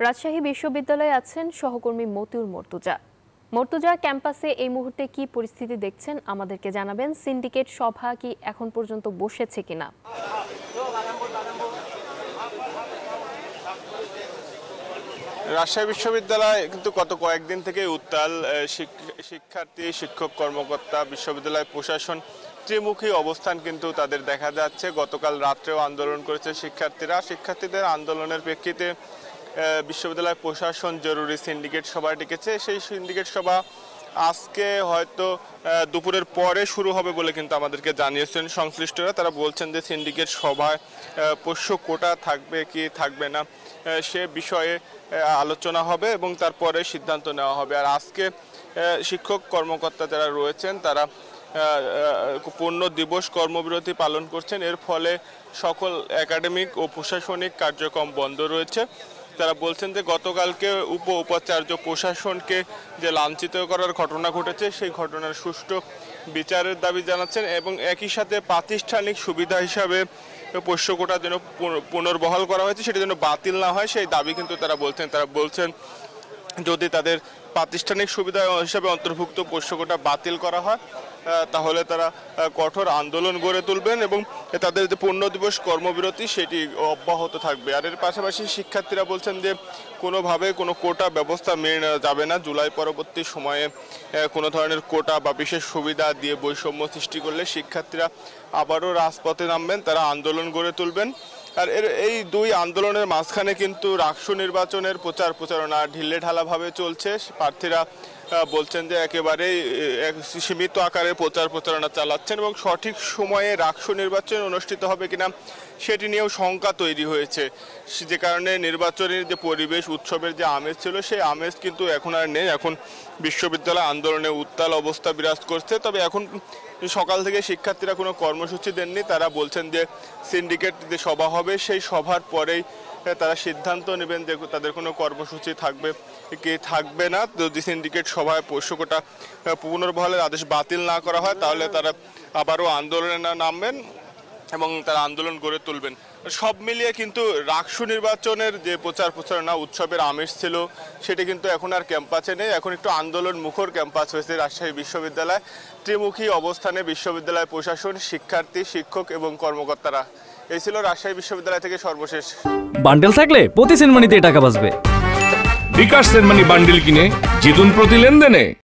রাজশাহী বিশ্ববিদ্যালয়ে আছেন সহকর্মী মতিউর মর্তুজা। মর্তুজা, ক্যাম্পাসে এই মুহূর্তে কি পরিস্থিতি দেখছেন আমাদেরকে জানাবেন। সিন্ডিকেট সভা কি এখন পর্যন্ত বসেছে কিনা? রাজশাহী বিশ্ববিদ্যালয় কিন্তু গত কয়েকদিন থেকে উত্তাল। শিক্ষার্থী, শিক্ষক, কর্মকর্তা, বিশ্ববিদ্যালয় প্রশাসন ত্রিমুখী অবস্থান কিন্তু তাদের দেখা যাচ্ছে। গতকাল রাত্রেও আন্দোলন করেছে শিক্ষার্থীদের আন্দোলনের প্রেক্ষিতে বিশ্ববিদ্যালয় প্রশাসন জরুরি সিন্ডিকেট সভা ডেকেছে। সেই সিন্ডিকেট সভা আজকে হয়তো দুপুরের পরে শুরু হবে বলে কিন্তু আমাদেরকে জানিয়েছেন সংশ্লিষ্টরা। তারা বলছেন যে সিন্ডিকেট সভায় পোষ্য কোটা থাকবে কি থাকবে না সে বিষয়ে আলোচনা হবে এবং তারপরে সিদ্ধান্ত নেওয়া হবে। আর আজকে শিক্ষক কর্মকর্তা যারা রয়েছেন তারা পূর্ণ দিবস কর্মবিরতি পালন করছেন। এর ফলে সকল একাডেমিক ও প্রশাসনিক কার্যক্রম বন্ধ রয়েছে। তারা বলছেন যে গতকালকে উপাচার্য প্রশাসনকে যে লাঞ্ছিত করার ঘটনা ঘটেছে সেই ঘটনার সুষ্ঠু বিচারের দাবি জানাচ্ছেন এবং একই সাথে প্রাতিষ্ঠানিক সুবিধা হিসাবে পোষ্য কোটা যেন পুনর্বহাল করা হয়েছে সেটা যেন বাতিল না হয় সেই দাবি কিন্তু তারা বলছেন যদি তাদের প্রাতিষ্ঠানিক সুবিধা হিসাবে অন্তর্ভুক্ত পোষ্য কোটা বাতিল করা হয় তাহলে তারা কঠোর আন্দোলন গড়ে তুলবেন এবং তাদের যে পূর্ণ দিবস কর্মবিরতি সেটি অব্যাহত থাকবে। আর এর পাশাপাশি শিক্ষার্থীরা বলছেন যে কোনোভাবে কোনো কোটা ব্যবস্থা মেনে নেওয়া যাবে না। জুলাই পরবর্তী সময়ে কোনো ধরনের কোটা বা বিশেষ সুবিধা দিয়ে বৈষম্য সৃষ্টি করলে শিক্ষার্থীরা আবারও রাজপথে নামবেন, তারা আন্দোলন গড়ে তুলবেন। আর এই দুই আন্দোলনের মাঝখানে কিন্তু রাকসু নির্বাচনের প্রচারণা ঢিলেঢালাভাবে চলছে। প্রার্থীরা বলছেন যে একেবারেই সীমিত আকারে প্রচারণা চালাচ্ছেন এবং সঠিক সময়ে রাকসু নির্বাচন অনুষ্ঠিত হবে কিনা সেটি নিয়েও শঙ্কা তৈরি হয়েছে, যে কারণে নির্বাচনের যে পরিবেশ, উৎসবের যে আমেজ ছিল সেই আমেজ কিন্তু এখন আর নেই। এখন বিশ্ববিদ্যালয় আন্দোলনে উত্তাল অবস্থা বিরাজ করছে। তবে এখন সকাল থেকে শিক্ষার্থীরা কোনো কর্মসূচি দেননি। তারা বলছেন যে সিন্ডিকেট যে সভা হবে সেই সভার পরেই তারা সিদ্ধান্ত নেবেন যে তাদের কোনো কর্মসূচি থাকবে কি থাকবে না। যদি সিন্ডিকেট সভায় পোষ্য কোটা পুনর্বহালের আদেশ বাতিল না করা হয় তাহলে তারা আবারও আন্দোলনে নামবেন এবং তারা আন্দোলন গড়ে তুলবেন। সব মিলিয়ে কিন্তু রাকসু নির্বাচনের যে প্রচারণা উৎসবের আমেজ ছিল সেটি কিন্তু এখন আর ক্যাম্পাসে নেই। এখন একটু আন্দোলন মুখর ক্যাম্পাস হয়েছে রাজশাহী বিশ্ববিদ্যালয়। ত্রিমুখী অবস্থানে বিশ্ববিদ্যালয় প্রশাসন, শিক্ষার্থী, শিক্ষক এবং কর্মকর্তারা। এই ছিল রাজশাহী বিশ্ববিদ্যালয় থেকে সর্বশেষ। বান্ডেল থাকলে প্রতি সেনমানিতে টাকা বাঁচবে। বিকাশ সেনমানি বান্ডেল কিনে জিতুন প্রতি লেনদেনে।